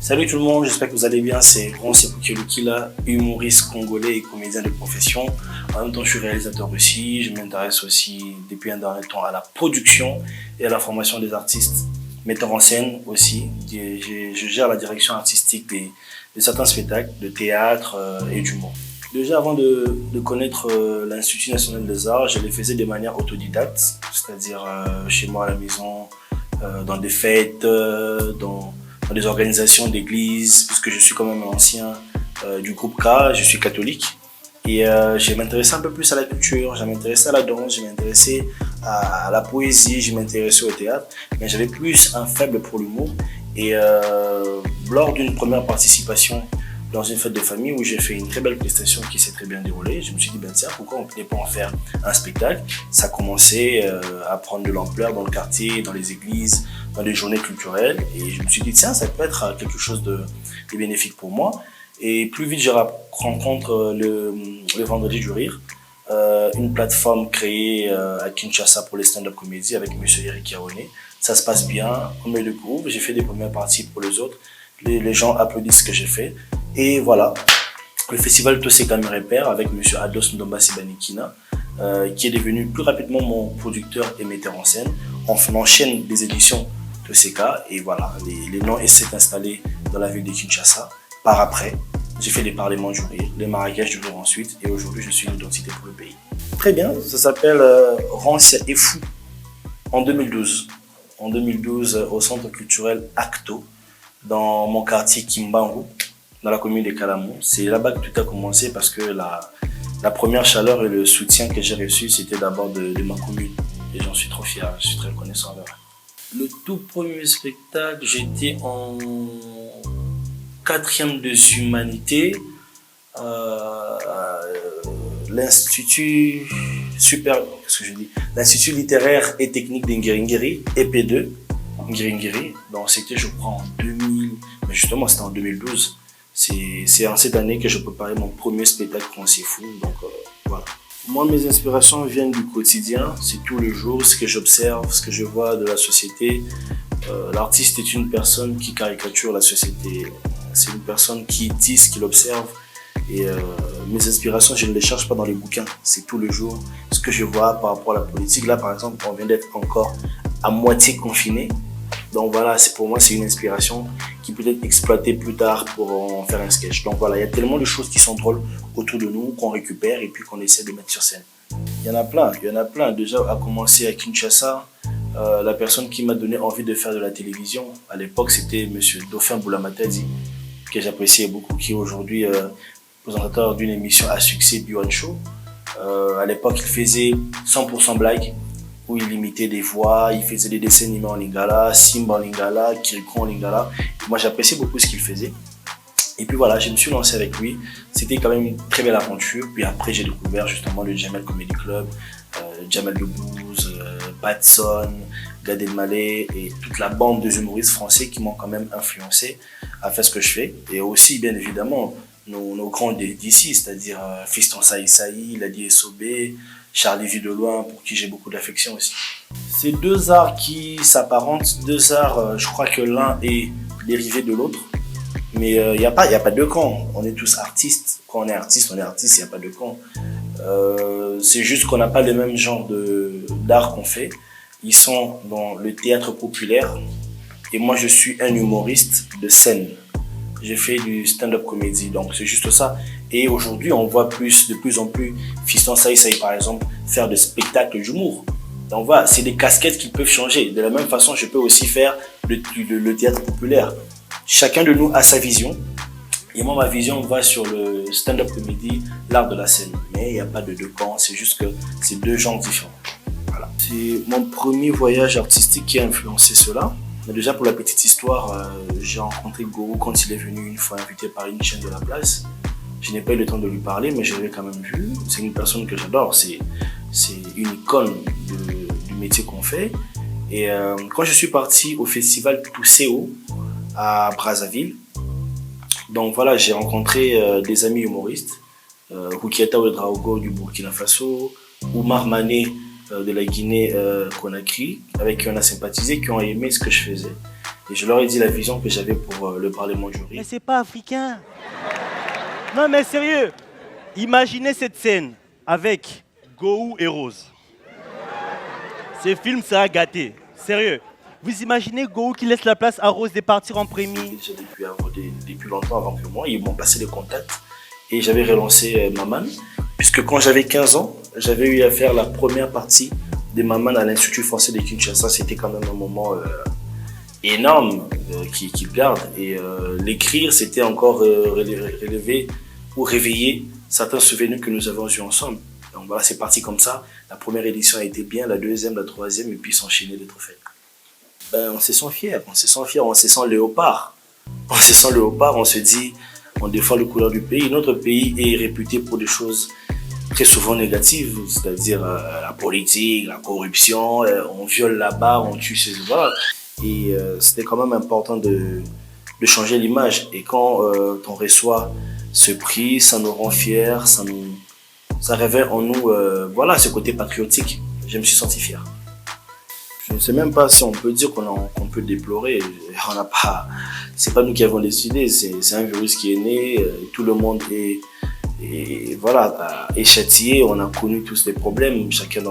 Salut tout le monde, j'espère que vous allez bien. C'est Ron Sepoukelukila, humoriste congolais et comédien de profession. En même temps, je suis réalisateur aussi. Je m'intéresse aussi depuis un dernier temps à la production et à la formation des artistes. Metteur en scène aussi. Je gère la direction artistique de certains spectacles de théâtre et d'humour. Déjà, avant de connaître l'Institut national des arts, je les faisais de manière autodidacte, c'est-à-dire chez moi à la maison, dans des fêtes, dans des organisations d'église, puisque je suis quand même un ancien du groupe K, je suis catholique. Et je m'intéressais un peu plus à la culture, je m'intéressais à la danse, je m'intéressais à la poésie, je m'intéressais au théâtre, mais j'avais plus un faible pour l'humour. Et lors d'une première participation dans une fête de famille où j'ai fait une très belle prestation qui s'est très bien déroulée, je me suis dit, ben tiens, pourquoi on ne peut pas en faire un spectacle? Ça commençait à prendre de l'ampleur dans le quartier, dans les églises, dans les journées culturelles. Et je me suis dit, tiens, ça peut être quelque chose de bénéfique pour moi. Et plus vite, je rencontre le Vendredi du Rire, une plateforme créée à Kinshasa pour les stand-up comédies avec M. Eric Yaoné. Ça se passe bien, on met le groupe, j'ai fait des premières parties pour les autres. Les gens applaudissent ce que j'ai fait. Et voilà, le festival Toseka me repère avec M. Ados Ndomba Sibanikina, qui est devenu plus rapidement mon producteur et metteur en scène. On enchaîne des éditions Toseka et voilà, les noms s'est installé dans la ville de Kinshasa. Par après, j'ai fait les Parlements du Rire, les Marrakech du Rire ensuite, et aujourd'hui je suis une identité pour le pays. Très bien, ça s'appelle Rancia et Fou en 2012. En 2012, au centre culturel Acto, dans mon quartier Kimbangu, dans la commune de Kalamou. C'est là-bas que tout a commencé parce que la première chaleur et le soutien que j'ai reçu, c'était d'abord de ma commune. Et j'en suis trop fier, je suis très reconnaissant envers eux. Le tout premier spectacle, j'étais en 4e des humanités, l'Institut l'Institut littéraire et technique d'Ngiringiri, EP2, Ngiringiri. Donc c'était, je crois, en 2000, mais justement c'était en 2012. C'est en cette année que je préparais mon premier spectacle quand c'est fou, donc voilà. Moi, mes inspirations viennent du quotidien, c'est tous les jours, ce que j'observe, ce que je vois de la société. L'artiste est une personne qui caricature la société, c'est une personne qui dit ce qu'il observe. Et mes inspirations, je ne les cherche pas dans les bouquins, c'est tous les jours ce que je vois par rapport à la politique. Là, par exemple, on vient d'être encore à moitié confiné. Donc voilà, pour moi, c'est une inspiration qui peut être exploitée plus tard pour en faire un sketch. Donc voilà, il y a tellement de choses qui sont drôles autour de nous, qu'on récupère et puis qu'on essaie de mettre sur scène. Il y en a plein. Déjà, à commencer à Kinshasa, la personne qui m'a donné envie de faire de la télévision, à l'époque, c'était M. Dauphin Boulamatadi, que j'appréciais beaucoup, qui est aujourd'hui présentateur d'une émission à succès, Biwan Show. À l'époque, il faisait 100% blague, où il imitait des voix, il faisait des dessins animés en lingala, Simba en lingala, Kirikou en lingala. Moi, j'appréciais beaucoup ce qu'il faisait. Et puis voilà, je me suis lancé avec lui. C'était quand même une très belle aventure. Puis après, j'ai découvert justement le Jamel Comedy Club, Jamel Debbouze, Patson, Gad Elmaleh et toute la bande de humoristes français qui m'ont quand même influencé à faire ce que je fais. Et aussi, bien évidemment, nos grands d'ici, c'est-à-dire Fiston Saï Saï, Ladi Sobé, Charlie Vie de Loin, pour qui j'ai beaucoup d'affection aussi. C'est deux arts qui s'apparentent, deux arts, je crois que l'un est dérivé de l'autre, mais il n'y a pas de camp, on est tous artistes. Quand on est artiste, il n'y a pas de camp. C'est juste qu'on n'a pas le même genre d'art qu'on fait. Ils sont dans le théâtre populaire et moi je suis un humoriste de scène. J'ai fait du stand-up comédie, donc c'est juste ça. Et aujourd'hui, on voit de plus en plus Fiston Saï Saï, par exemple, faire des spectacles d'humour. Donc voilà, c'est des casquettes qui peuvent changer. De la même façon, je peux aussi faire le théâtre populaire. Chacun de nous a sa vision. Et moi, ma vision va sur le stand-up comédie, l'art de la scène. Mais il n'y a pas de deux camps, c'est juste que c'est deux genres différents. Voilà. C'est mon premier voyage artistique qui a influencé cela. Mais déjà, pour la petite histoire, j'ai rencontré Goro quand il est venu une fois invité par une chaîne de la place. Je n'ai pas eu le temps de lui parler, mais je l'avais quand même vu. C'est une personne que j'adore. C'est une icône du métier qu'on fait. Et quand je suis parti au festival Tousseo à Brazzaville, donc voilà, j'ai rencontré des amis humoristes. Rukiata Ouedraogo du Burkina Faso, Oumar Mané de la Guinée Conakry, avec qui on a sympathisé, qui ont aimé ce que je faisais. Et je leur ai dit la vision que j'avais pour le Parlement du Rire. Mais c'est pas africain. Non mais sérieux, imaginez cette scène avec Gou et Rose. Ce film, ça a gâté. Sérieux. Vous imaginez Gou qui laisse la place à Rose de partir en premier? Depuis longtemps avant que moi, ils m'ont passé les contacts et j'avais relancé Maman, puisque quand j'avais 15 ans, j'avais eu à faire la première partie de Maman à l'Institut français de Kinshasa. C'était quand même un moment énorme qui garde. Et l'écrire, c'était encore relever ou réveiller certains souvenirs que nous avons eus ensemble. Donc voilà, c'est parti comme ça. La première édition a été bien, la deuxième, la troisième, et puis s'enchaîner les trophées. Ben, on se sent fier, on se sent léopard. On se sent léopard, on se dit, on défend les couleurs du pays. Notre pays est réputé pour des choses très souvent négatives, c'est-à-dire la politique, la corruption, on viole la barre, on tue ses... Voilà. Et c'était quand même important de changer l'image. Et quand on reçoit ce prix, ça nous rend fiers, ça réveille en nous voilà, ce côté patriotique. Je me suis senti fier. Je ne sais même pas si on peut dire qu'on peut déplorer. On n'a pas, c'est pas nous qui avons décidé, c'est un virus qui est né, tout le monde est châtié, on a connu tous des problèmes, chacun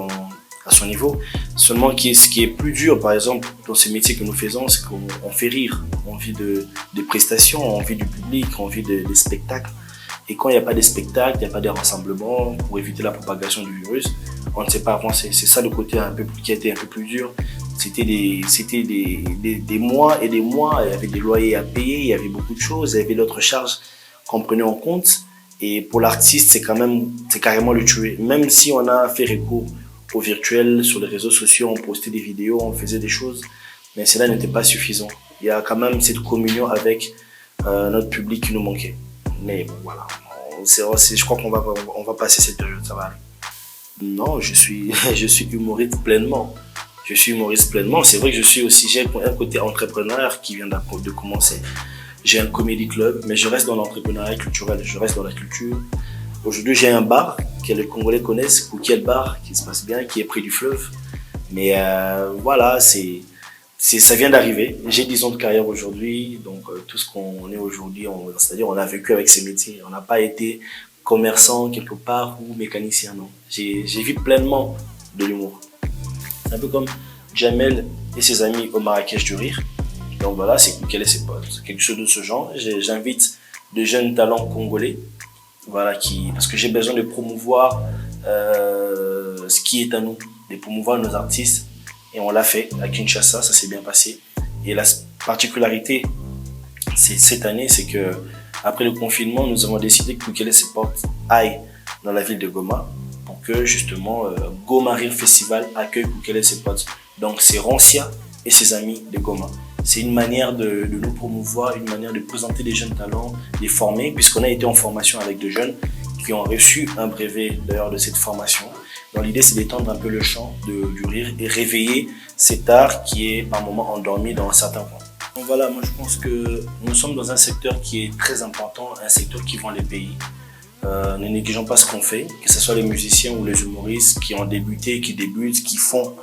à son niveau. Seulement, ce qui est plus dur, par exemple, dans ce métier que nous faisons, c'est qu'on fait rire. On vit de prestations, on vit du public, on vit des spectacles. Et quand il n'y a pas de spectacle, il n'y a pas de rassemblement, pour éviter la propagation du virus, on ne sait pas avancer. C'est ça le côté qui a été un peu plus dur. C'était des mois et des mois, il y avait des loyers à payer, il y avait beaucoup de choses, il y avait d'autres charges qu'on prenait en compte. Et pour l'artiste, c'est carrément le tuer. Même si on a fait recours au virtuel, sur les réseaux sociaux, on postait des vidéos, on faisait des choses, mais cela n'était pas suffisant. Il y a quand même cette communion avec notre public qui nous manquait. Mais bon, voilà, je crois qu'on va passer cette période, ça va aller. Non, je suis humoriste pleinement. Je suis humoriste pleinement. C'est vrai que j'ai un côté entrepreneur qui vient de commencer. J'ai un comedy club, mais je reste dans l'entrepreneuriat culturel, je reste dans la culture. Aujourd'hui, j'ai un bar que les Congolais connaissent, Koukiel Bar, qui se passe bien, qui est près du fleuve. Mais voilà, ça vient d'arriver. J'ai 10 ans de carrière aujourd'hui, donc tout ce qu'on est aujourd'hui, c'est-à-dire on a vécu avec ces métiers. On n'a pas été commerçant quelque part ou mécanicien, non. J'ai vécu pleinement de l'humour. C'est un peu comme Jamel et ses amis au Marrakech du Rire. Donc voilà, c'est Koukiel et ses potes. Quelque chose de ce genre. J'invite de jeunes talents congolais, voilà, parce que j'ai besoin de promouvoir ce qui est à nous, de promouvoir nos artistes. Et on l'a fait à Kinshasa, ça s'est bien passé. Et la particularité cette année, c'est que après le confinement, nous avons décidé que Koukiel et ses potes aillent dans la ville de Goma pour que justement Goma Rire Festival accueille Koukiel et ses potes. Donc c'est Rancia et ses amis de Goma. C'est une manière de nous promouvoir, une manière de présenter des jeunes talents, les former, puisqu'on a été en formation avec des jeunes qui ont reçu un brevet d'ailleurs de cette formation. Donc l'idée, c'est d'étendre un peu le champ du rire et réveiller cet art qui est par moments endormi dans certains coins. Donc voilà, moi je pense que nous sommes dans un secteur qui est très important, un secteur qui vend les pays. Ne négligeons pas ce qu'on fait, que ce soit les musiciens ou les humoristes qui ont débuté, qui débutent, qui font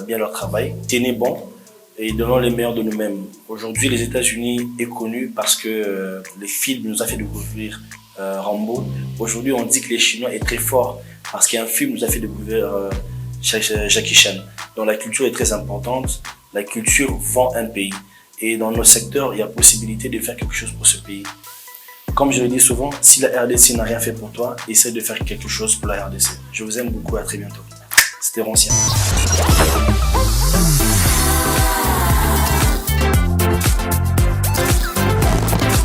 bien leur travail. Tenez bon et donnons les meilleurs de nous-mêmes. Aujourd'hui, les États-Unis est connu parce que les films nous a fait découvrir Rambo. Aujourd'hui, on dit que les Chinois est très fort parce qu'un film nous a fait découvrir Jackie Chan. Donc la culture est très importante. La culture vend un pays. Et dans nos secteurs, il y a possibilité de faire quelque chose pour ce pays. Comme je le dis souvent, si la RDC n'a rien fait pour toi, essaie de faire quelque chose pour la RDC. Je vous aime beaucoup, à très bientôt. C'était Rancia.